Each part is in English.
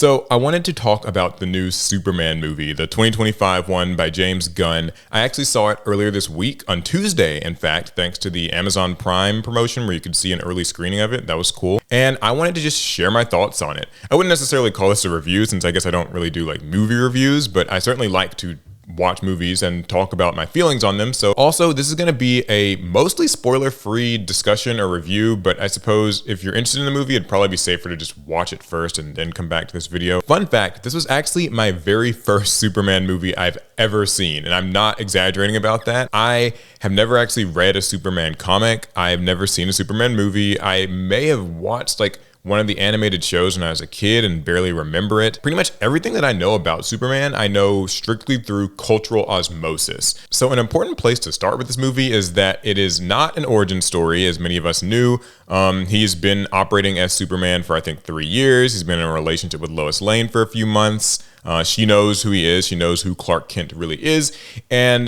So I wanted to talk about the new Superman movie, the 2025 one by James Gunn. I actually saw it earlier this week, on Tuesday, in fact, thanks to the Amazon Prime promotion where you could see an early screening of it. That was cool. And I wanted to just share my thoughts on it. I wouldn't necessarily call this a review since I guess I don't really do like movie reviews, but I certainly like to watch movies and talk about my feelings on them. So also, this is going to be a mostly spoiler-free discussion or review, but I suppose if you're interested in the movie, it'd probably be safer to just watch it first and then come back to this video. Fun fact, this was actually my very first Superman movie I've ever seen, and I'm not exaggerating about that. I have never actually read a Superman comic. I have never seen a Superman movie. I may have watched like one of the animated shows when I was a kid and barely remember it. Pretty much everything that I know about Superman, I know strictly through cultural osmosis. So an important place to start with this movie is that it is not an origin story, as many of us knew. He's been operating as Superman for I think 3 years. He's been in a relationship with Lois Lane for a few months. She knows who he is. She knows who Clark Kent really is. And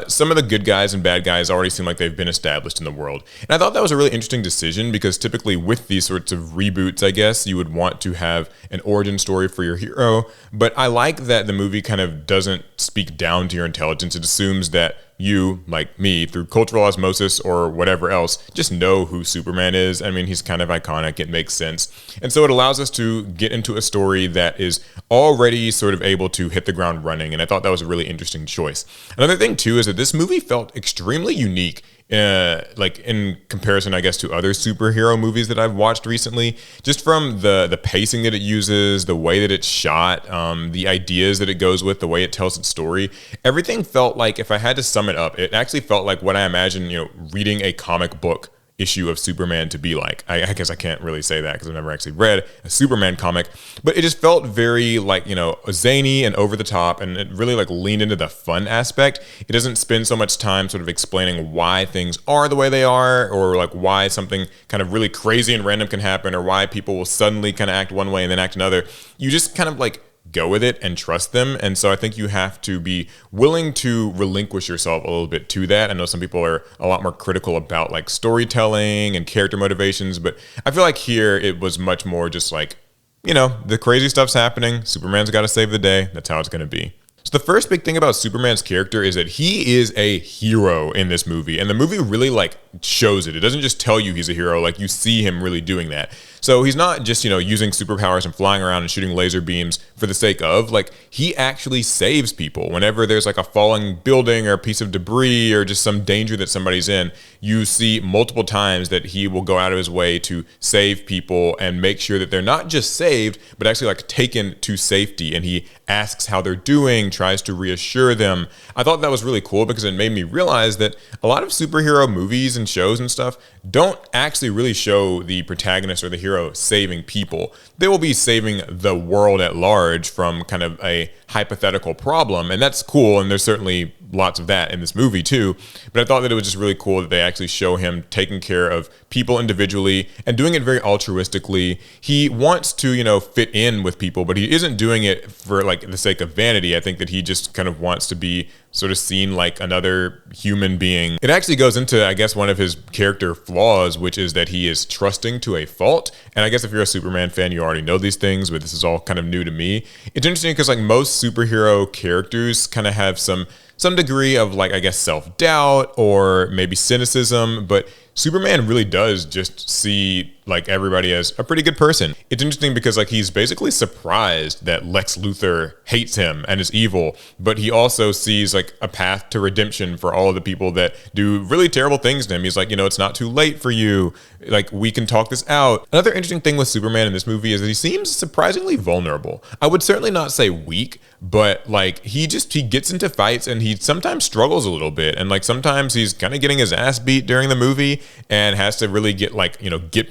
some of the good guys and bad guys already seem like they've been established in the world. And I thought that was a really interesting decision because typically with these sorts of reboots, I guess, you would want to have an origin story for your hero. But I like that the movie kind of doesn't speak down to your intelligence. It assumes that you, like me, through cultural osmosis or whatever else, just know who Superman is. I mean, he's kind of iconic. It makes sense. And so it allows us to get into a story that is already sort of able to hit the ground running. And I thought that was a really interesting choice. Another thing, too, is that this movie felt extremely unique. Like in comparison, I guess, to other superhero movies that I've watched recently, just from the pacing that it uses, the way that it's shot, the ideas that it goes with, the way it tells its story, everything felt like, if I had to sum it up, it actually felt like what I imagine, reading a comic book issue of Superman to be like. I guess I can't really say that because I've never actually read a Superman comic, but it just felt very like, zany and over the top, and it really like leaned into the fun aspect. It doesn't spend so much time sort of explaining why things are the way they are, or like why something kind of really crazy and random can happen, or why people will suddenly kind of act one way and then act another. You just kind of like go with it and trust them. And so I think you have to be willing to relinquish yourself a little bit to that. I know some people are a lot more critical about like storytelling and character motivations, but I feel like here it was much more just like, the crazy stuff's happening. Superman's got to save the day. That's how it's going to be. So the first big thing about Superman's character is that he is a hero in this movie, and the movie really like shows it. It doesn't just tell you he's a hero, like you see him really doing that. So he's not just, using superpowers and flying around and shooting laser beams for the sake of, like, he actually saves people. Whenever there's like a falling building or a piece of debris or just some danger that somebody's in, you see multiple times that he will go out of his way to save people and make sure that they're not just saved, but actually like taken to safety. And he asks how they're doing, tries to reassure them. I thought that was really cool because it made me realize that a lot of superhero movies and shows and stuff don't actually really show the protagonist or the hero saving people. They will be saving the world at large from kind of a hypothetical problem, and that's cool, and there's certainly lots of that in this movie too. But I thought that it was just really cool that they actually show him taking care of people individually and doing it very altruistically. He wants to, fit in with people, but he isn't doing it for like the sake of vanity. I think that he just kind of wants to be sort of seen like another human being. It actually goes into, I guess, one of his character flaws, which is that he is trusting to a fault. And I guess if you're a Superman fan, you already know these things, but this is all kind of new to me. It's interesting because like most superhero characters kind of have some degree of like, I guess, self-doubt or maybe cynicism, but Superman really does just see like everybody as a pretty good person. It's interesting because like he's basically surprised that Lex Luthor hates him and is evil, but he also sees like a path to redemption for all of the people that do really terrible things to him. He's like, it's not too late for you. Like, we can talk this out. Another interesting thing with Superman in this movie is that he seems surprisingly vulnerable. I would certainly not say weak, but like he gets into fights and he sometimes struggles a little bit. And like sometimes he's kind of getting his ass beat during the movie and has to really get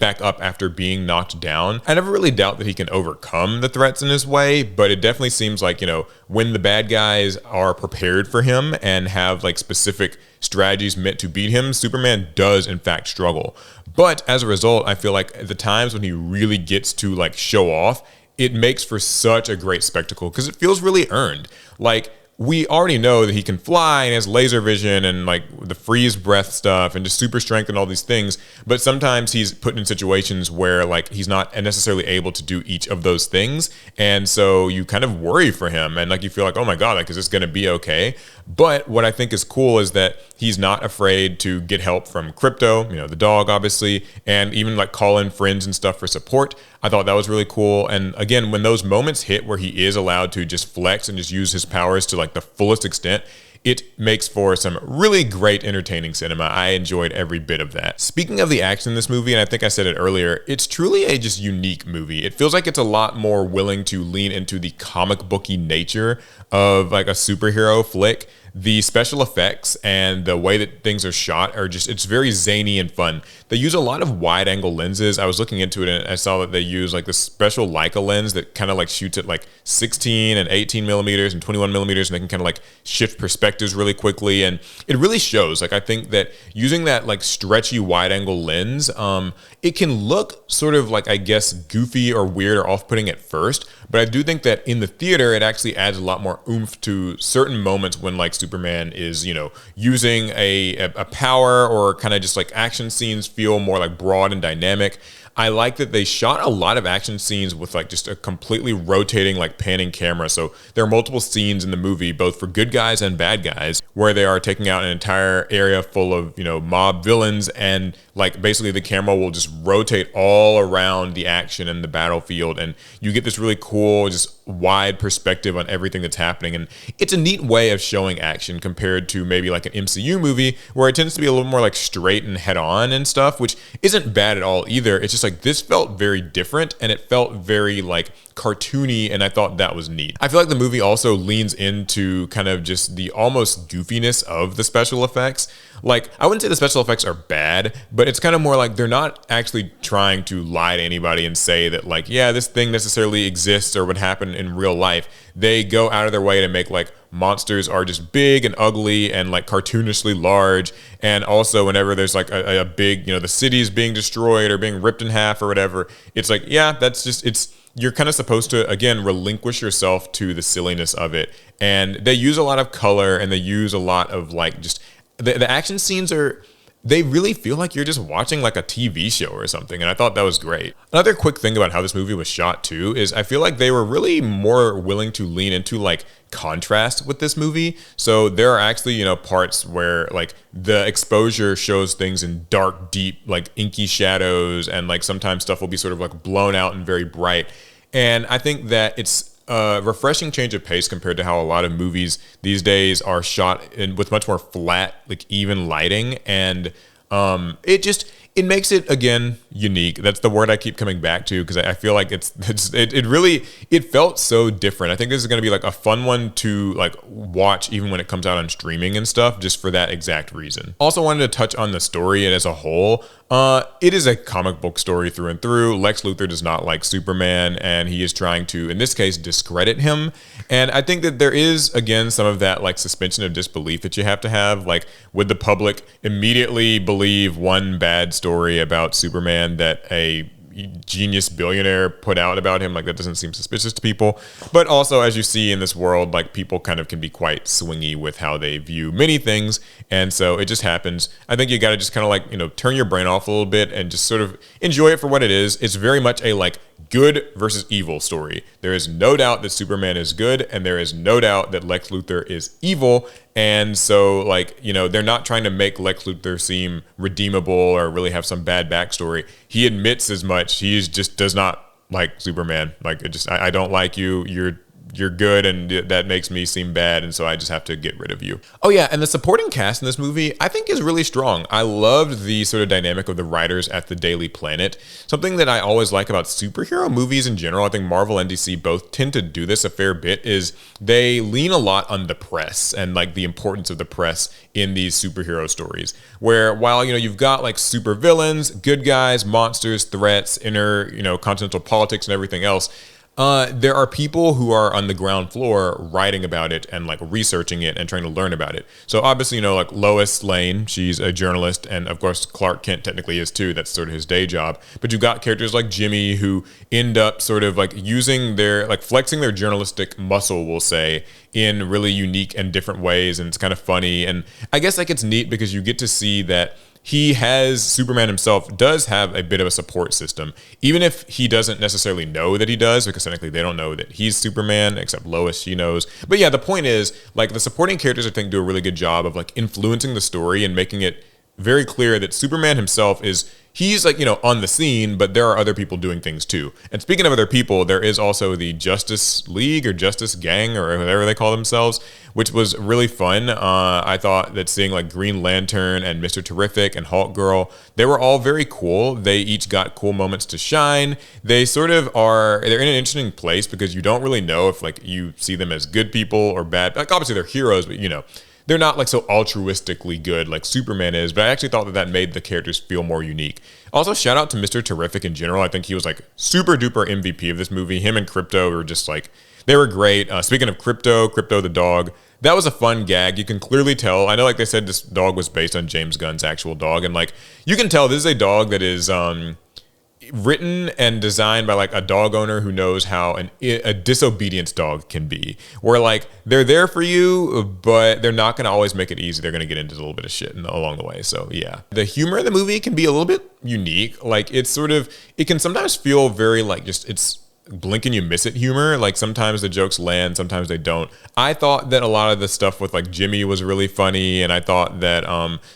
back up after being knocked down. I never really doubt that he can overcome the threats in his way, but it definitely seems like, when the bad guys are prepared for him and have like specific strategies meant to beat him, Superman does in fact struggle. But as a result, I feel like at the times when he really gets to like show off, it makes for such a great spectacle because it feels really earned. Like, we already know that he can fly and has laser vision and like the freeze breath stuff and just super strength and all these things. But sometimes he's put in situations where like he's not necessarily able to do each of those things. And so you kind of worry for him and like you feel like, oh my God, like, is this going to be okay? But what I think is cool is that he's not afraid to get help from Crypto, the dog, obviously, and even like call in friends and stuff for support. I thought that was really cool. And again, when those moments hit where he is allowed to just flex and just use his powers to like the fullest extent, it makes for some really great entertaining cinema. I enjoyed every bit of that. Speaking of the action in this movie, and I think I said it earlier, it's truly a just unique movie. It feels like it's a lot more willing to lean into the comic booky nature of like a superhero flick. The special effects and the way that things are shot are just, it's very zany and fun. They use a lot of wide angle lenses. I was looking into it and I saw that they use like this special Leica lens that kind of like shoots at like 16 and 18 millimeters and 21 millimeters, and they can kind of like shift perspectives really quickly. And it really shows. Like, I think that using that like stretchy wide angle lens, it can look sort of like, I guess, goofy or weird or off-putting at first, but I do think that in the theater, it actually adds a lot more oomph to certain moments when like Superman is, using a power, or kind of just like action scenes feel more like broad and dynamic. I like that they shot a lot of action scenes with like just a completely rotating, like panning camera. So there are multiple scenes in the movie, both for good guys and bad guys, where they are taking out an entire area full of, mob villains, and like basically the camera will just rotate all around the action and the battlefield, and you get this really cool, just wide perspective on everything that's happening. And it's a neat way of showing action compared to maybe like an MCU movie where it tends to be a little more like straight and head on and stuff, which isn't bad at all either. It's just like this felt very different and it felt very like cartoony, and I thought that was neat. I feel like the movie also leans into kind of just the almost goofiness of the special effects. Like, I wouldn't say the special effects are bad, but it's kind of more like they're not actually trying to lie to anybody and say that like, yeah, this thing necessarily exists or would happen in real life. They go out of their way to make like monsters are just big and ugly and like cartoonishly large. And also whenever there's like a big, the city's being destroyed or being ripped in half or whatever, it's like, yeah, that's just, you're kind of supposed to, again, relinquish yourself to the silliness of it. And they use a lot of color, and they use a lot of like just the action scenes they really feel like you're just watching like a TV show or something, and I thought that was great. Another quick thing about how this movie was shot too is I feel like they were really more willing to lean into like contrast with this movie. So there are actually, parts where like the exposure shows things in dark, deep, like inky shadows, and like sometimes stuff will be sort of like blown out and very bright. And I think that it's a refreshing change of pace compared to how a lot of movies these days are shot with much more flat, like even lighting. And it makes it, again, unique. That's the word I keep coming back to, because I feel like it felt so different. I think this is going to be like a fun one to like watch even when it comes out on streaming and stuff, just for that exact reason. Also wanted to touch on the story as a whole. It is a comic book story through and through. Lex Luthor does not like Superman, and he is trying to, in this case, discredit him. And I think that there is, again, some of that like suspension of disbelief that you have to have. Like, would the public immediately believe one bad story about Superman that a genius billionaire put out about him? Like, that doesn't seem suspicious to people. But also, as you see in this world, like, people kind of can be quite swingy with how they view many things, and so it just happens. I think you got to just kind of like, turn your brain off a little bit and just sort of enjoy it for what it is. It's very much a like good versus evil story. There is no doubt that Superman is good, and there is no doubt that Lex Luthor is evil. And so, like, they're not trying to make Lex Luthor seem redeemable or really have some bad backstory. He admits as much. He just does not like Superman. Like, I don't like you. You're good, and that makes me seem bad, and so I just have to get rid of you. Oh yeah, and the supporting cast in this movie I think is really strong. I loved the sort of dynamic of the writers at the Daily Planet. Something that I always like about superhero movies in general, I think Marvel and DC both tend to do this a fair bit, is they lean a lot on the press and like the importance of the press in these superhero stories, where while you've got like super villains, good guys, monsters, threats, inner continental politics and everything else, There are people who are on the ground floor writing about it and like researching it and trying to learn about it. So obviously, like Lois Lane, she's a journalist, and of course Clark Kent technically is too. That's sort of his day job. But you've got characters like Jimmy who end up sort of like using their like flexing their journalistic muscle, we'll say, in really unique and different ways, and it's kind of funny. And I guess like it's neat because you get to see that Superman himself does have a bit of a support system, even if he doesn't necessarily know that he does, because technically they don't know that he's Superman, except Lois, she knows. But yeah, the point is, like, the supporting characters, I think, do a really good job of like influencing the story and making it very clear that Superman himself he's like, on the scene, but there are other people doing things too. And speaking of other people, there is also the Justice League or Justice Gang or whatever they call themselves, which was really fun. I thought that seeing like Green Lantern and Mr. Terrific and Hulk Girl, they were all very cool. They each got cool moments to shine. They sort of they're in an interesting place because you don't really know if like you see them as good people or bad. Like obviously they're heroes, but they're not like so altruistically good like Superman is, but I actually thought that made the characters feel more unique. Also, shout out to Mr. Terrific in general. I think he was like super duper MVP of this movie. Him and Crypto were just like, they were great. Speaking of Crypto the dog, that was a fun gag. You can clearly tell. I know like they said this dog was based on James Gunn's actual dog, and like you can tell this is a dog that is written and designed by like a dog owner who knows how a disobedience dog can be, where like they're there for you, but they're not going to always make it easy. They're going to get into a little bit of shit along the way. So yeah, the humor in the movie can be a little bit unique. Like it can sometimes feel very like it's blink and you miss it humor. Like sometimes the jokes land, sometimes they don't. I thought that a lot of the stuff with like Jimmy was really funny, and I thought that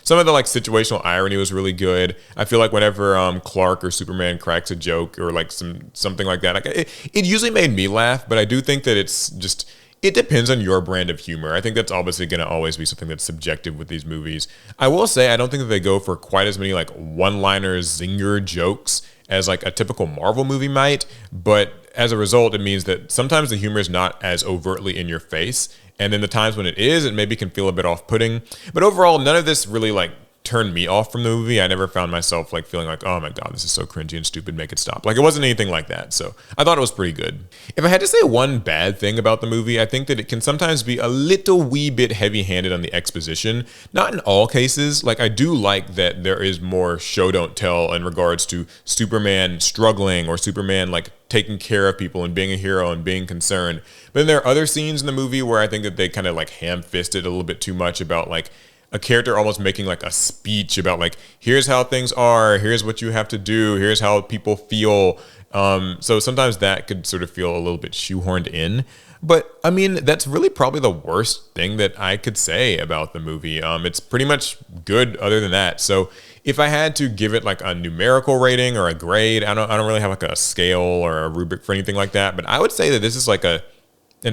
some of the like situational irony was really good. I feel like whenever Clark or Superman cracks a joke or like something like that, it usually made me laugh. But I do think that it depends on your brand of humor. I think that's obviously going to always be something that's subjective with these movies. I will say I don't think that they go for quite as many like one-liner zinger jokes as like a typical Marvel movie might, but as a result, it means that sometimes the humor is not as overtly in your face, and then the times when it is, it maybe can feel a bit off-putting. But overall, none of this really like turned me off from the movie. I never found myself like feeling like, oh my God, this is so cringy and stupid, make it stop. Like it wasn't anything like that. So I thought it was pretty good. If I had to say one bad thing about the movie, I think that it can sometimes be a little wee bit heavy-handed on the exposition. Not in all cases. Like I do like that there is more show don't tell in regards to Superman struggling or Superman like taking care of people and being a hero and being concerned. But then there are other scenes in the movie where I think that they kind of like ham-fisted a little bit too much about like a character almost making like a speech about like, here's how things are, here's what you have to do, here's how people feel. So sometimes that could sort of feel a little bit shoehorned in. But I mean, that's really probably the worst thing that I could say about the movie. It's pretty much good other than that. So if I had to give it like a numerical rating or a grade, I don't really have like a scale or a rubric for anything like that. But I would say that this is like an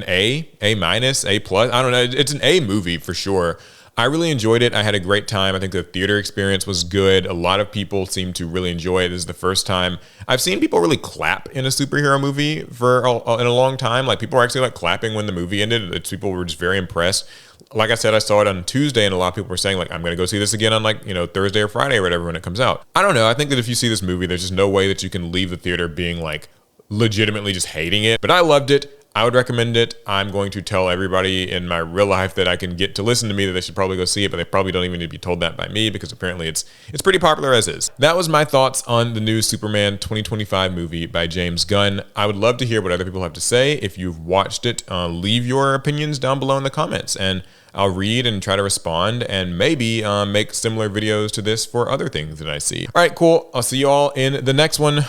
A minus, A plus. I don't know. It's an A movie for sure. I really enjoyed it. I had a great time. I think the theater experience was good. A lot of people seem to really enjoy it. This is the first time I've seen people really clap in a superhero movie in a long time. Like people were actually like clapping when the movie ended. People were just very impressed. Like I said, I saw it on Tuesday, and a lot of people were saying like, I'm going to go see this again on like, Thursday or Friday or whatever when it comes out. I don't know. I think that if you see this movie, there's just no way that you can leave the theater being like legitimately just hating it. But I loved it. I would recommend it. I'm going to tell everybody in my real life that I can get to listen to me that they should probably go see it, but they probably don't even need to be told that by me because apparently it's pretty popular as is. That was my thoughts on the new Superman 2025 movie by James Gunn. I would love to hear what other people have to say. If you've watched it, leave your opinions down below in the comments, and I'll read and try to respond and maybe make similar videos to this for other things that I see. All right, cool. I'll see you all in the next one.